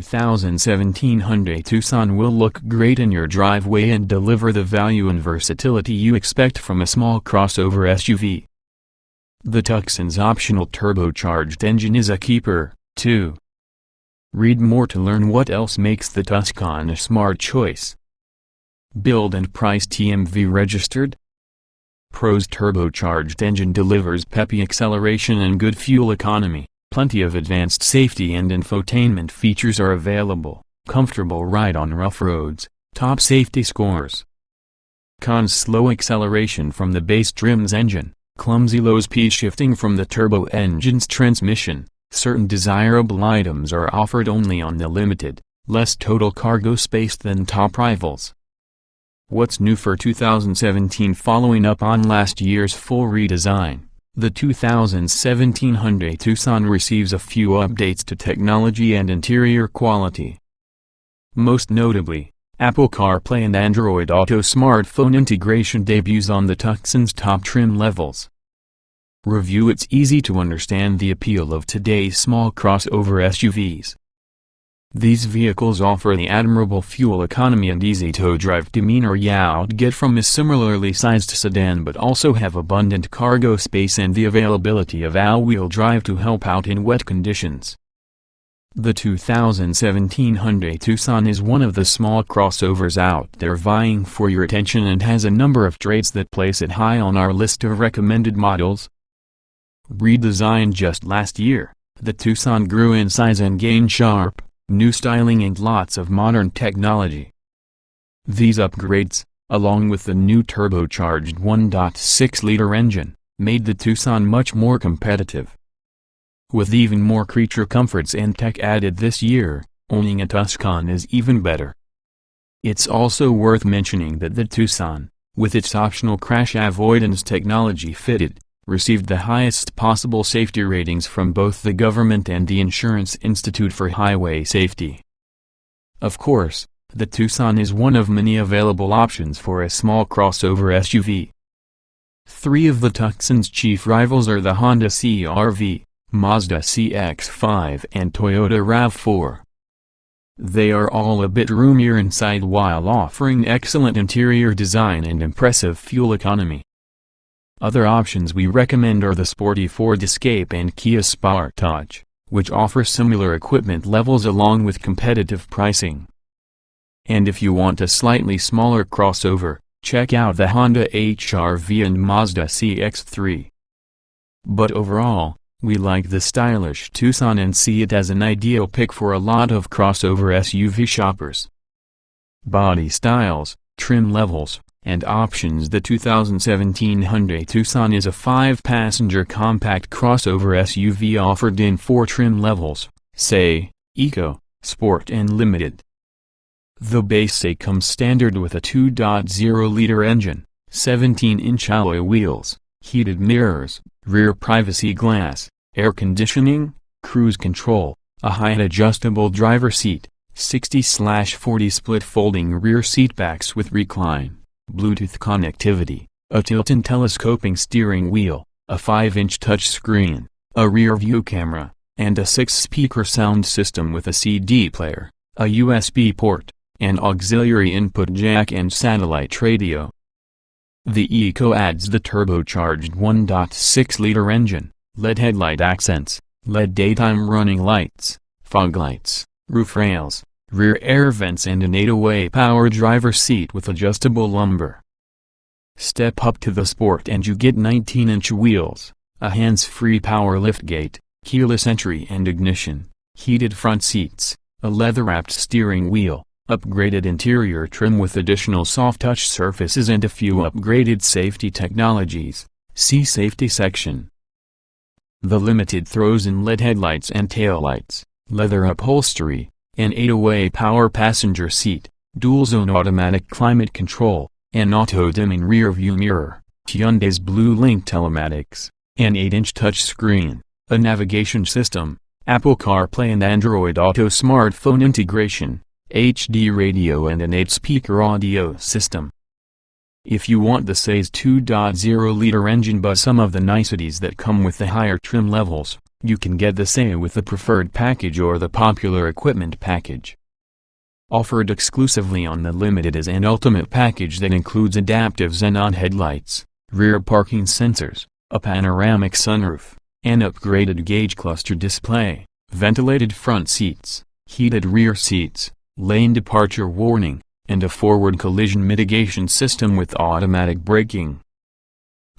2017 Hyundai Tucson will look great in your driveway and deliver the value and versatility you expect from a small crossover SUV. The Tucson's optional turbocharged engine is a keeper, too. Read more to learn what else makes the Tucson a smart choice. Build and price. TMV registered. Pro's turbocharged engine delivers peppy acceleration and good fuel economy. Plenty of advanced safety and infotainment features are available. Comfortable ride on rough roads. Top safety scores. Cons: slow acceleration from the base trim's engine. Clumsy low speed shifting from the turbo engine's transmission. Certain desirable items are offered only on the limited, less total cargo space than top rivals. What's new for 2017? Following up on last year's full redesign, the 2017 Hyundai Tucson receives a few updates to technology and interior quality. Most notably, Apple CarPlay and Android Auto smartphone integration debuts on the Tucson's top trim levels. Review: it's easy to understand the appeal of today's small crossover SUVs. These vehicles offer the admirable fuel economy and easy-to-drive demeanor you'd get from a similarly sized sedan, but also have abundant cargo space and the availability of all-wheel drive to help out in wet conditions. The 2017 Hyundai Tucson is one of the small crossovers out there vying for your attention and has a number of traits that place it high on our list of recommended models. Redesigned just last year, the Tucson grew in size and gained sharp, new styling and lots of modern technology. These upgrades, along with the new turbocharged 1.6-liter engine, made the Tucson much more competitive. With even more creature comforts and tech added this year, owning a Tucson is even better. It's also worth mentioning that the Tucson, with its optional crash avoidance technology fitted, received the highest possible safety ratings from both the government and the Insurance Institute for Highway Safety. Of course, the Tucson is one of many available options for a small crossover SUV. Three of the Tucson's chief rivals are the Honda CR-V, Mazda CX-5 and Toyota RAV4. They are all a bit roomier inside while offering excellent interior design and impressive fuel economy. Other options we recommend are the sporty Ford Escape and Kia Sportage, which offer similar equipment levels along with competitive pricing. And if you want a slightly smaller crossover, check out the Honda HR-V and Mazda CX-3. But overall, we like the stylish Tucson and see it as an ideal pick for a lot of crossover SUV shoppers. Body styles, trim levels, and options. The 2017 Hyundai Tucson is a 5-passenger compact crossover SUV offered in 4 trim levels, say, Eco, Sport and Limited. The base comes standard with a 2.0-liter engine, 17-inch alloy wheels, heated mirrors, rear privacy glass, air conditioning, cruise control, a height adjustable driver seat, 60/40 split folding rear seatbacks with recline, Bluetooth connectivity, a tilt and telescoping steering wheel, a 5-inch touchscreen, a rear-view camera, and a 6-speaker sound system with a CD player, a USB port, an auxiliary input jack and satellite radio. The Eco adds the turbocharged 1.6-liter engine, LED headlight accents, LED daytime running lights, fog lights, roof rails, rear air vents and an 8-way power driver seat with adjustable lumbar. Step up to the Sport and you get 19-inch wheels, a hands-free power liftgate, keyless entry and ignition, heated front seats, a leather-wrapped steering wheel, upgraded interior trim with additional soft-touch surfaces and a few upgraded safety technologies. See Safety section. The Limited throws in LED headlights and taillights, leather upholstery, an 8-way power passenger seat, dual-zone automatic climate control, an auto-dimming rear-view mirror, Hyundai's Blue Link telematics, an 8-inch touchscreen, a navigation system, Apple CarPlay and Android Auto smartphone integration, HD radio and an 8-speaker audio system. If you want the SAI's 2.0-liter engine but some of the niceties that come with the higher trim levels, You can get the same with the preferred package or the popular equipment package. Offered exclusively on the Limited is an ultimate package that includes adaptive xenon headlights, rear parking sensors, a panoramic sunroof, an upgraded gauge cluster display, ventilated front seats, heated rear seats, lane departure warning, and a forward collision mitigation system with automatic braking.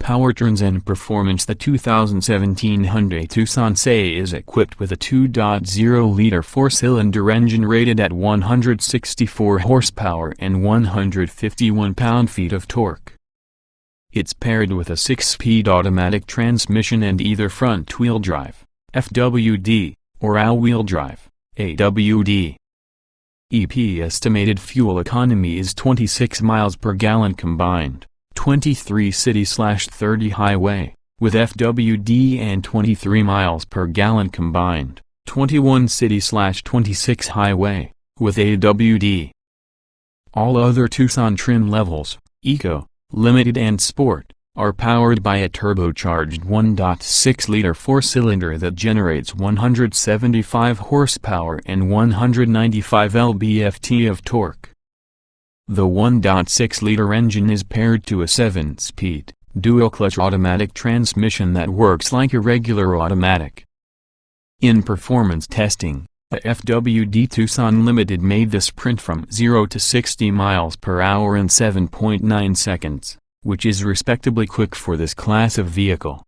Powertrains and performance. The 2017 Hyundai Tucson SE is equipped with a 2.0-liter four-cylinder engine rated at 164 horsepower and 151 pound-feet of torque. It's paired with a 6-speed automatic transmission and either front-wheel drive, FWD, or all-wheel drive, AWD. EP estimated fuel economy is 26 miles per gallon combined, 23 city/30 highway, with FWD, and 23 miles per gallon combined, 21 city/26 highway, with AWD. All other Tucson trim levels, Eco, Limited and Sport, are powered by a turbocharged 1.6-liter four-cylinder that generates 175 horsepower and 195 lb-ft of torque. The 1.6-liter engine is paired to a 7-speed, dual-clutch automatic transmission that works like a regular automatic. In performance testing, the FWD Tucson Limited made the sprint from 0 to 60 miles per hour in 7.9 seconds, which is respectably quick for this class of vehicle.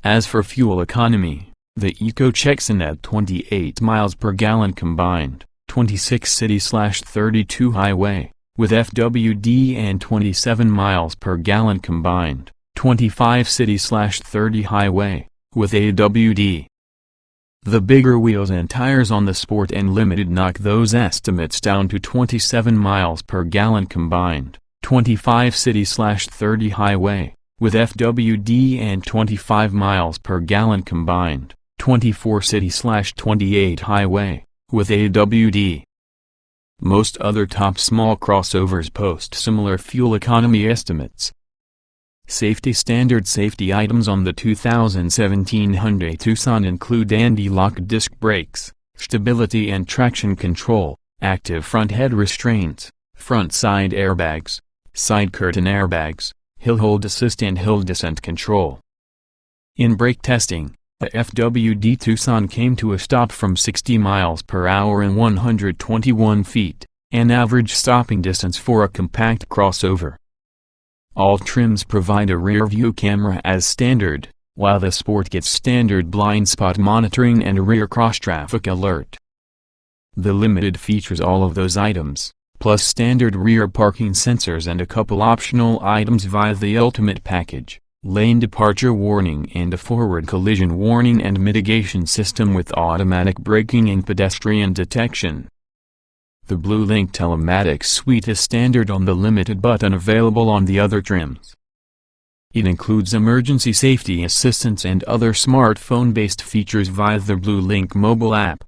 As for fuel economy, the Eco checks in at 28 miles per gallon combined, 26 city/32 highway, with FWD, and 27 miles per gallon combined, 25 city/30 highway, with AWD. The bigger wheels and tires on the Sport and Limited knock those estimates down to 27 miles per gallon combined, 25 city/30 highway, with FWD, and 25 miles per gallon combined, 24 city/28 highway, with AWD. Most other top small crossovers post similar fuel economy estimates. Safety standard. Safety items on the 2017 Hyundai Tucson include anti-lock disc brakes, stability and traction control, active front head restraints, front side airbags, side curtain airbags, hill hold assist and hill descent control. In brake testing, the FWD Tucson came to a stop from 60 miles per hour in 121 feet, an average stopping distance for a compact crossover. All trims provide a rear-view camera as standard, while the Sport gets standard blind spot monitoring and rear cross-traffic alert. The Limited features all of those items, plus standard rear parking sensors and a couple optional items via the Ultimate package. Lane departure warning and a forward collision warning and mitigation system with automatic braking and pedestrian detection. The Blue Link telematics suite is standard on the Limited but unavailable on the other trims. It includes emergency safety assistance and other smartphone-based features via the Blue Link mobile app.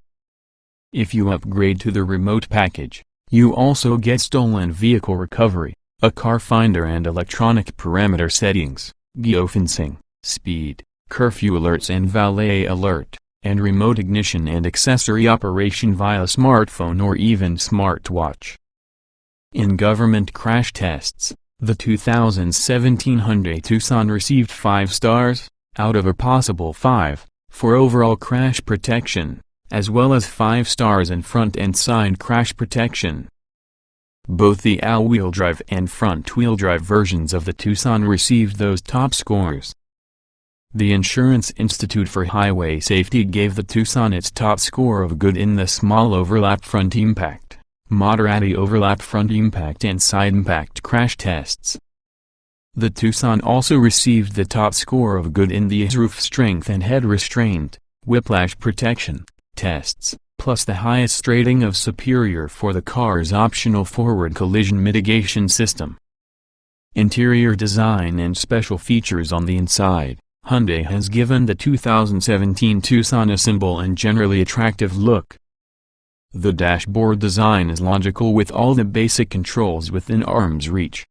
If you upgrade to the remote package, you also get stolen vehicle recovery, a car finder and electronic parameter settings, geofencing, speed, curfew alerts and valet alert, and remote ignition and accessory operation via smartphone or even smartwatch. In government crash tests, the 2017 Hyundai Tucson received 5 stars, out of a possible 5, for overall crash protection, as well as 5 stars in front and side crash protection. Both the all-wheel drive and front-wheel drive versions of the Tucson received those top scores. The Insurance Institute for Highway Safety gave the Tucson its top score of good in the small overlap front impact, moderate overlap front impact and side impact crash tests. The Tucson also received the top score of good in the roof strength and head restraint, whiplash protection tests, plus the highest rating of superior for the car's optional forward collision mitigation system. Interior design and special features. On the inside, Hyundai has given the 2017 Tucson a simple and generally attractive look. The dashboard design is logical with all the basic controls within arm's reach.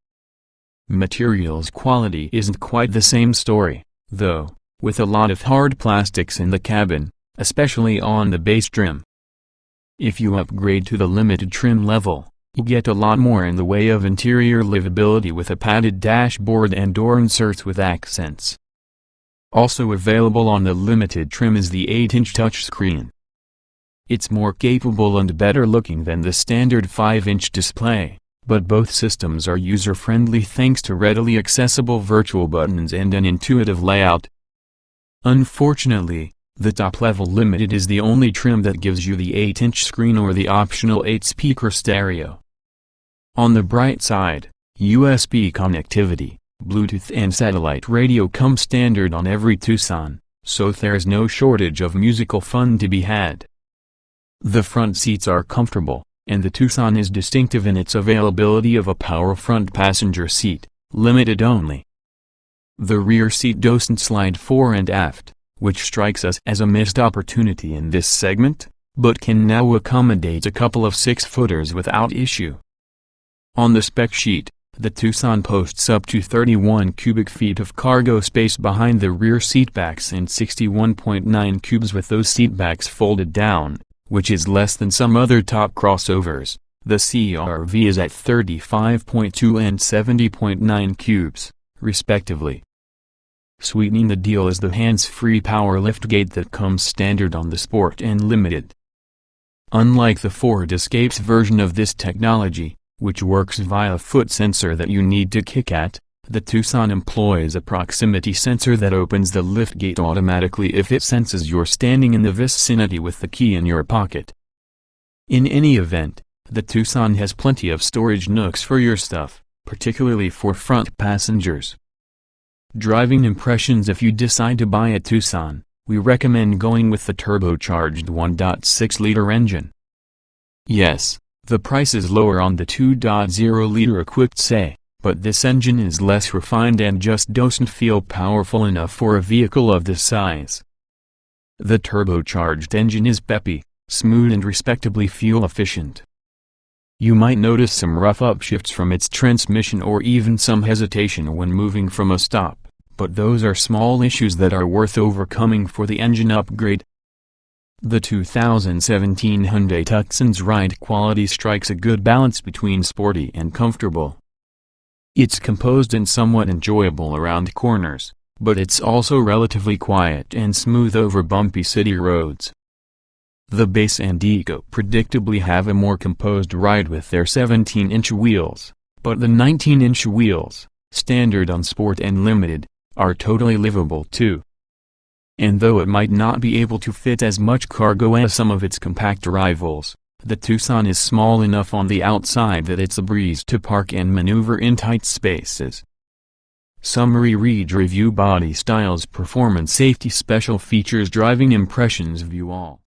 Materials quality isn't quite the same story, though, with a lot of hard plastics in the cabin, especially on the base trim. If you upgrade to the limited trim level, you get a lot more in the way of interior livability with a padded dashboard and door inserts with accents. Also available on the limited trim is the 8-inch touchscreen. It's more capable and better looking than the standard 5-inch display, but both systems are user-friendly thanks to readily accessible virtual buttons and an intuitive layout. Unfortunately, the top-level Limited is the only trim that gives you the 8-inch screen or the optional 8-speaker stereo. On the bright side, USB connectivity, Bluetooth and satellite radio come standard on every Tucson, so there's no shortage of musical fun to be had. The front seats are comfortable, and the Tucson is distinctive in its availability of a power front passenger seat, limited only. The rear seat doesn't slide fore and aft, which strikes us as a missed opportunity in this segment, but can now accommodate a couple of 6-footers without issue. On the spec sheet, the Tucson boasts up to 31 cubic feet of cargo space behind the rear seatbacks and 61.9 cubes with those seatbacks folded down, which is less than some other top crossovers. The CR-V is at 35.2 and 70.9 cubes, respectively. Sweetening the deal is the hands-free power liftgate that comes standard on the Sport and Limited. Unlike the Ford Escape's version of this technology, which works via a foot sensor that you need to kick at, the Tucson employs a proximity sensor that opens the liftgate automatically if it senses you're standing in the vicinity with the key in your pocket. In any event, the Tucson has plenty of storage nooks for your stuff, particularly for front passengers. Driving impressions: if you decide to buy a Tucson, we recommend going with the turbocharged 1.6-liter engine. Yes, the price is lower on the 2.0-liter equipped say, but this engine is less refined and just doesn't feel powerful enough for a vehicle of this size. The turbocharged engine is peppy, smooth and respectably fuel efficient. You might notice some rough upshifts from its transmission or even some hesitation when moving from a stop, but those are small issues that are worth overcoming for the engine upgrade. The 2017 Hyundai Tucson's ride quality strikes a good balance between sporty and comfortable. It's composed and somewhat enjoyable around corners, but it's also relatively quiet and smooth over bumpy city roads. The Base and Eco predictably have a more composed ride with their 17-inch wheels, but the 19-inch wheels, standard on Sport and Limited, are totally livable too. And though it might not be able to fit as much cargo as some of its compact rivals, the Tucson is small enough on the outside that it's a breeze to park and maneuver in tight spaces. Summary: read review, body styles, performance, safety, special features, driving impressions, view all.